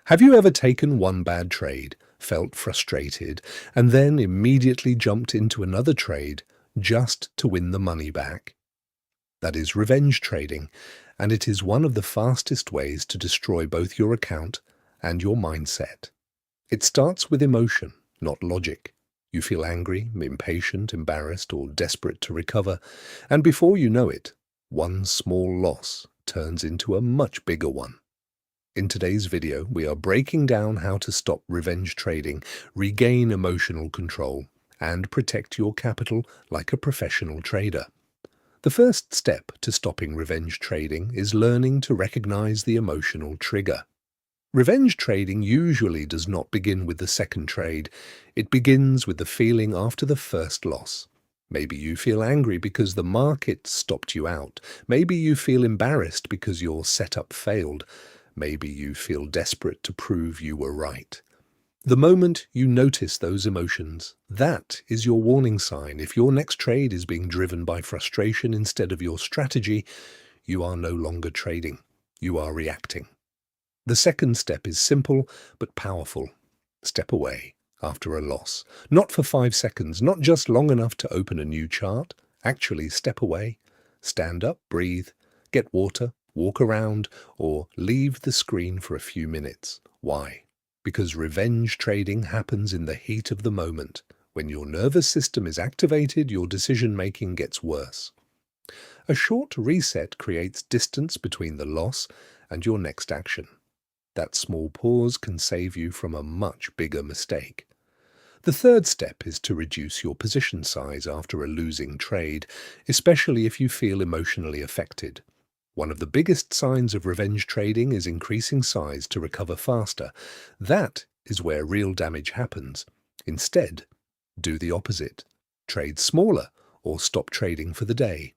Have you ever taken one bad trade, felt frustrated, and then immediately jumped into another trade just to win the money back? That is revenge trading, and it is one of the fastest ways to destroy both your account and your mindset. It starts with emotion, not logic. You feel angry, impatient, embarrassed, or desperate to recover, and before you know it, one small loss turns into a much bigger one. In today's video, we are breaking down how to stop revenge trading, regain emotional control, and protect your capital like a professional trader. The first step to stopping revenge trading is learning to recognize the emotional trigger. Revenge trading usually does not begin with the second trade. It begins with the feeling after the first loss. Maybe you feel angry because the market stopped you out. Maybe you feel embarrassed because your setup failed. Maybe you feel desperate to prove you were right. The moment you notice those emotions, that is your warning sign. If your next trade is being driven by frustration instead of your strategy, you are no longer trading. You are reacting. The second step is simple but powerful. Step away after a loss. Not for 5 seconds, not just long enough to open a new chart. Actually, step away. Stand up, breathe, get water, walk around, or leave the screen for a few minutes. Why? Because revenge trading happens in the heat of the moment. When your nervous system is activated, your decision-making gets worse. A short reset creates distance between the loss and your next action. That small pause can save you from a much bigger mistake. The third step is to reduce your position size after a losing trade, especially if you feel emotionally affected. One of the biggest signs of revenge trading is increasing size to recover faster. That is where real damage happens. Instead, do the opposite. Trade smaller or stop trading for the day.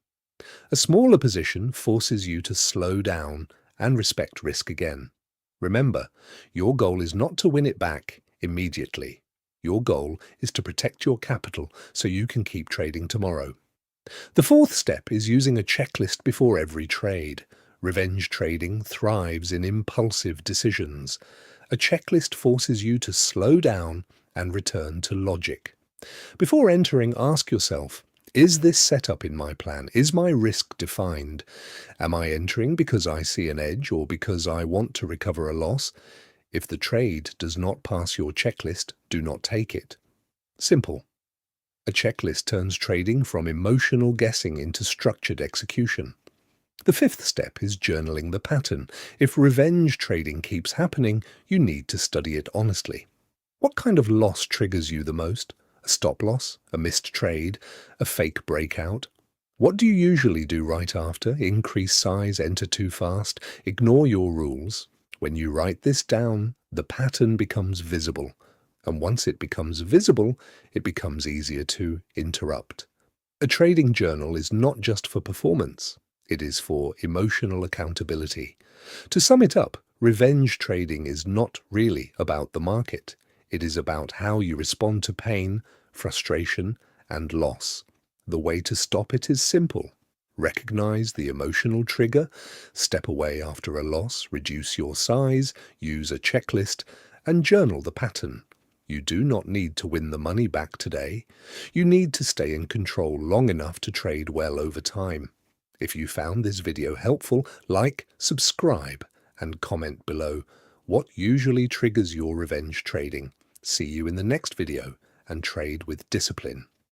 A smaller position forces you to slow down and respect risk again. Remember, your goal is not to win it back immediately. Your goal is to protect your capital so you can keep trading tomorrow. The fourth step is using a checklist before every trade. Revenge trading thrives in impulsive decisions. A checklist forces you to slow down and return to logic. Before entering, ask yourself, is this setup in my plan? Is my risk defined? Am I entering because I see an edge or because I want to recover a loss? If the trade does not pass your checklist, do not take it. Simple. A checklist turns trading from emotional guessing into structured execution. The fifth step is journaling the pattern. If revenge trading keeps happening, you need to study it honestly. What kind of loss triggers you the most? A stop loss? A missed trade? A fake breakout? What do you usually do right after? Increase size, enter too fast, ignore your rules. When you write this down, the pattern becomes visible. And once it becomes visible, it becomes easier to interrupt. A trading journal is not just for performance. It is for emotional accountability. To sum it up, revenge trading is not really about the market. It is about how you respond to pain, frustration, and loss. The way to stop it is simple. Recognize the emotional trigger, step away after a loss, reduce your size, use a checklist, and journal the pattern. You do not need to win the money back today. You need to stay in control long enough to trade well over time. If you found this video helpful, like, subscribe, and comment below. What usually triggers your revenge trading? See you in the next video, and trade with discipline.